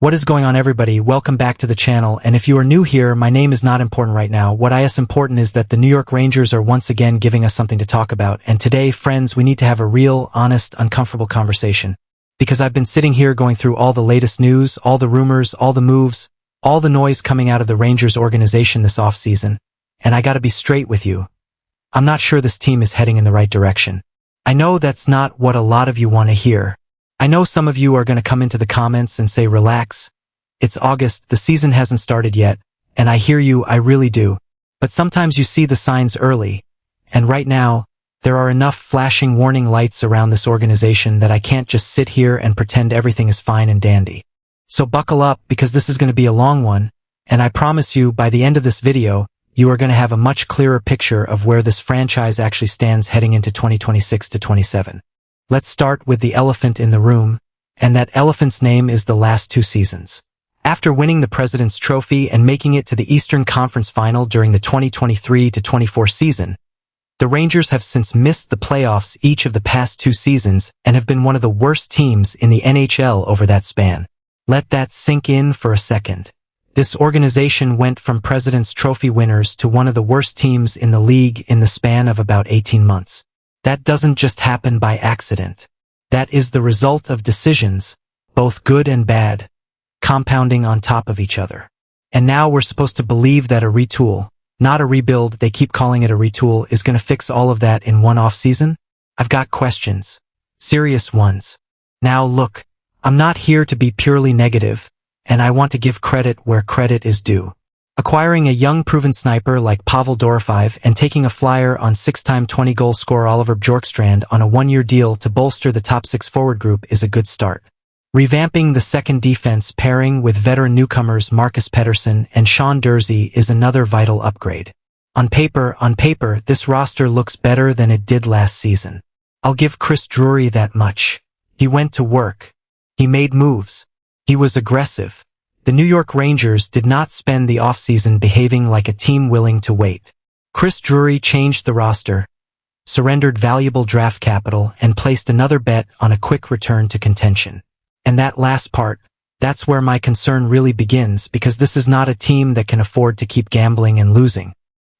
What is going on, everybody? Welcome back to the channel, and if you are new here, my name is not important right now. What is important is that the New York Rangers are once again giving us something to talk about, and today, friends, we need to have a real, honest, uncomfortable conversation. Because I've been sitting here going through all the latest news, all the rumors, all the moves, all the noise coming out of the Rangers organization this offseason, and I gotta be straight with you. I'm not sure this team is heading in the right direction. I know that's not what a lot of you want to hear. I know some of you are going to come into the comments and say, relax. It's August, the season hasn't started yet, and I hear you, I really do. But sometimes you see the signs early, and right now, there are enough flashing warning lights around this organization that I can't just sit here and pretend everything is fine and dandy. So buckle up, because this is going to be a long one, and I promise you, by the end of this video, you are going to have a much clearer picture of where this franchise actually stands heading into 2026 to 27. Let's start with the elephant in the room, and that elephant's name is the last 2 seasons. After winning the President's Trophy and making it to the Eastern Conference Final during the 2023-24 season, the Rangers have since missed the playoffs each of the past 2 seasons and have been one of the worst teams in the NHL over that span. Let that sink in for a second. This organization went from President's Trophy winners to one of the worst teams in the league in the span of about 18 months. That doesn't just happen by accident. That is the result of decisions, both good and bad, compounding on top of each other. And now we're supposed to believe that a retool, not a rebuild, they keep calling it a retool, is going to fix all of that in one off-season? I've got questions. Serious ones. Now look, I'm not here to be purely negative, and I want to give credit where credit is due. Acquiring a young proven sniper like Pavel Dorofeyev and taking a flyer on 6-time 20-goal scorer Oliver Bjorkstrand on a 1-year deal to bolster the top 6 forward group is a good start. Revamping the second defense pairing with veteran newcomers Marcus Pettersson and Sean Durzi is another vital upgrade. On paper, this roster looks better than it did last season. I'll give Chris Drury that much. He went to work. He made moves. He was aggressive. The New York Rangers did not spend the offseason behaving like a team willing to wait. Chris Drury changed the roster, surrendered valuable draft capital, and placed another bet on a quick return to contention. And that last part, that's where my concern really begins, because this is not a team that can afford to keep gambling and losing.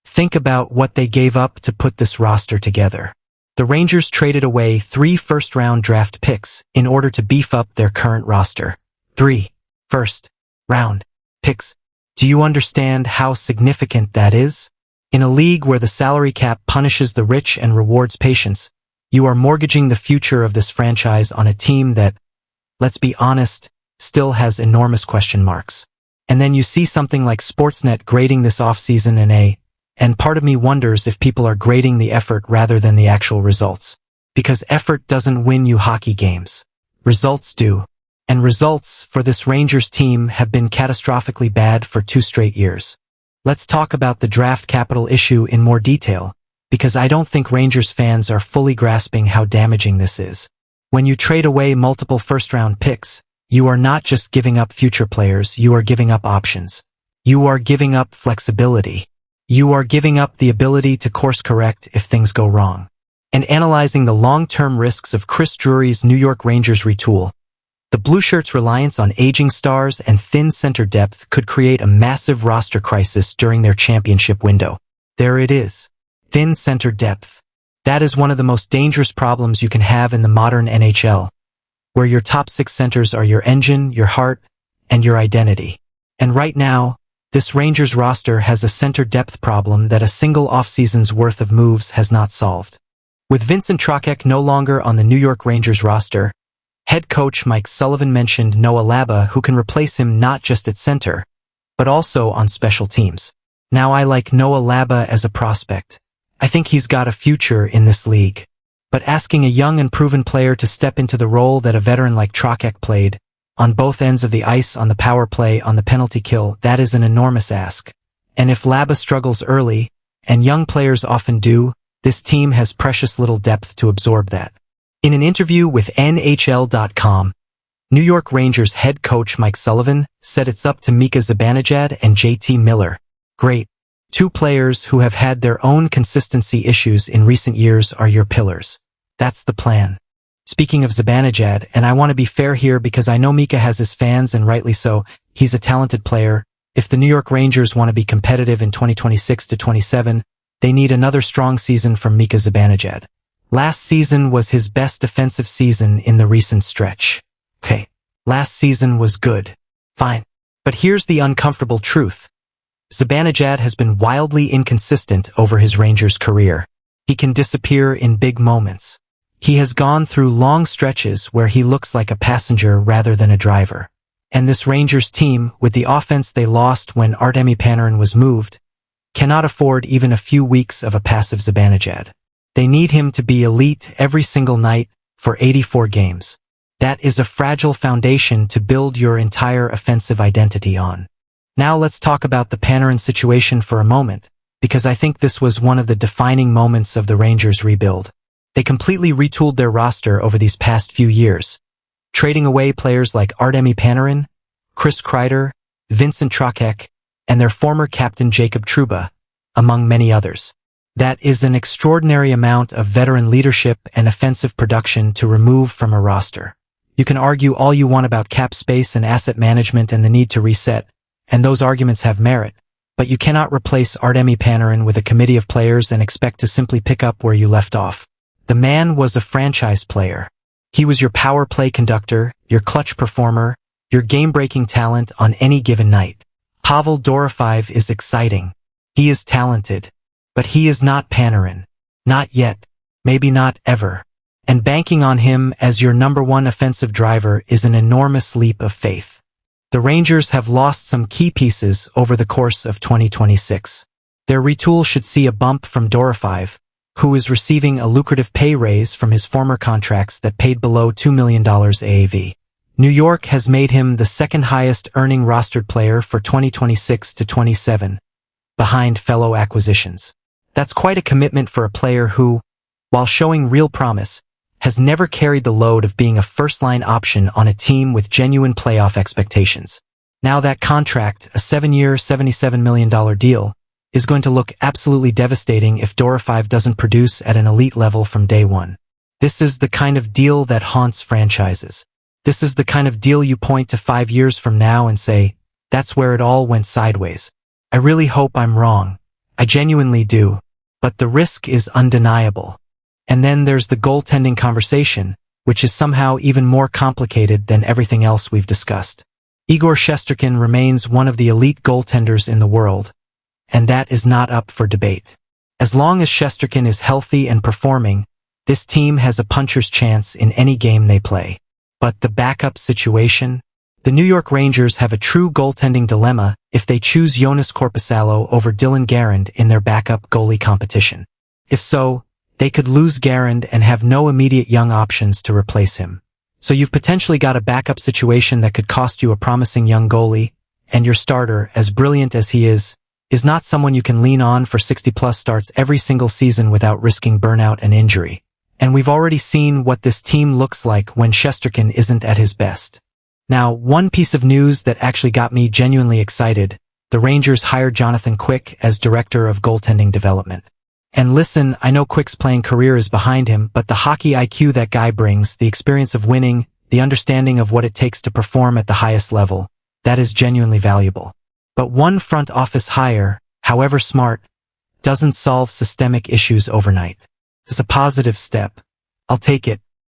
Think about what they gave up to put this roster together. The Rangers traded away 3 first-round draft picks in order to beef up their current roster. 3 first-round picks. Do you understand how significant that is? In a league where the salary cap punishes the rich and rewards patience, you are mortgaging the future of this franchise on a team that, let's be honest, still has enormous question marks. And then you see something like Sportsnet grading this offseason an A, and part of me wonders if people are grading the effort rather than the actual results. Because effort doesn't win you hockey games. Results do. And results for this Rangers team have been catastrophically bad for 2 straight years. Let's talk about the draft capital issue in more detail, because I don't think Rangers fans are fully grasping how damaging this is. When you trade away multiple first-round picks, you are not just giving up future players, you are giving up options. You are giving up flexibility. You are giving up the ability to course-correct if things go wrong. And analyzing the long-term risks of Chris Drury's New York Rangers retool, the blueshirts' reliance on aging stars and thin center depth could create a massive roster crisis during their championship window. There it is. Thin center depth. That is one of the most dangerous problems you can have in the modern NHL, where your top 6 centers are your engine, your heart, and your identity. And right now, this Rangers roster has a center depth problem that a single offseason's worth of moves has not solved. With Vincent Trocheck no longer on the New York Rangers roster, head coach Mike Sullivan mentioned Noah Laba, who can replace him not just at center, but also on special teams. Now I like Noah Laba as a prospect. I think he's got a future in this league. But asking a young and proven player to step into the role that a veteran like Trocheck played, on both ends of the ice, on the power play, on the penalty kill, that is an enormous ask. And if Laba struggles early, and young players often do, this team has precious little depth to absorb that. In an interview with NHL.com, New York Rangers head coach Mike Sullivan said it's up to Mika Zibanejad and JT Miller. Great. 2 players who have had their own consistency issues in recent years are your pillars. That's the plan. Speaking of Zibanejad, and I want to be fair here because I know Mika has his fans and rightly so, he's a talented player. If the New York Rangers want to be competitive in 2026 to 27, they need another strong season from Mika Zibanejad. Last season was his best defensive season in the recent stretch. Okay, last season was good. Fine. But here's the uncomfortable truth. Zibanejad has been wildly inconsistent over his Rangers career. He can disappear in big moments. He has gone through long stretches where he looks like a passenger rather than a driver. And this Rangers team, with the offense they lost when Artemi Panarin was moved, cannot afford even a few weeks of a passive Zibanejad. They need him to be elite every single night for 84 games. That is a fragile foundation to build your entire offensive identity on. Now let's talk about the Panarin situation for a moment, because I think this was one of the defining moments of the Rangers' rebuild. They completely retooled their roster over these past few years, trading away players like Artemi Panarin, Chris Kreider, Vincent Trocheck, and their former captain Jacob Trouba, among many others. That is an extraordinary amount of veteran leadership and offensive production to remove from a roster. You can argue all you want about cap space and asset management and the need to reset, and those arguments have merit, but you cannot replace Artemi Panarin with a committee of players and expect to simply pick up where you left off. The man was a franchise player. He was your power play conductor, your clutch performer, your game-breaking talent on any given night. Pavel Dorofeyev is exciting. He is talented. But he is not Panarin. Not yet. Maybe not ever. And banking on him as your number one offensive driver is an enormous leap of faith. The Rangers have lost some key pieces over the course of 2026. Their retool should see a bump from Dorofeyev, who is receiving a lucrative pay raise from his former contracts that paid below $2 million AAV. New York has made him the second highest earning rostered player for 2026 to 27, behind fellow acquisitions. That's quite a commitment for a player who, while showing real promise, has never carried the load of being a first-line option on a team with genuine playoff expectations. Now that contract, a 7-year, $77 million deal, is going to look absolutely devastating if Dorofeyev doesn't produce at an elite level from day one. This is the kind of deal that haunts franchises. This is the kind of deal you point to 5 years from now and say, that's where it all went sideways. I really hope I'm wrong. I genuinely do. But the risk is undeniable. And then there's the goaltending conversation, which is somehow even more complicated than everything else we've discussed. Igor Shesterkin remains one of the elite goaltenders in the world, and that is not up for debate. As long as Shesterkin is healthy and performing, this team has a puncher's chance in any game they play. But the backup situation? The New York Rangers have a true goaltending dilemma if they choose Jonas Korpisalo over Dylan Garand in their backup goalie competition. If so, they could lose Garand and have no immediate young options to replace him. So you've potentially got a backup situation that could cost you a promising young goalie, and your starter, as brilliant as he is not someone you can lean on for 60-plus starts every single season without risking burnout and injury. And we've already seen what this team looks like when Shesterkin isn't at his best. Now, one piece of news that actually got me genuinely excited, the Rangers hired Jonathan Quick as Director of Goaltending Development. And listen, I know Quick's playing career is behind him, but the hockey IQ that guy brings, the experience of winning, the understanding of what it takes to perform at the highest level, that is genuinely valuable. But one front office hire, however smart, doesn't solve systemic issues overnight. It's a positive step. I'll take it,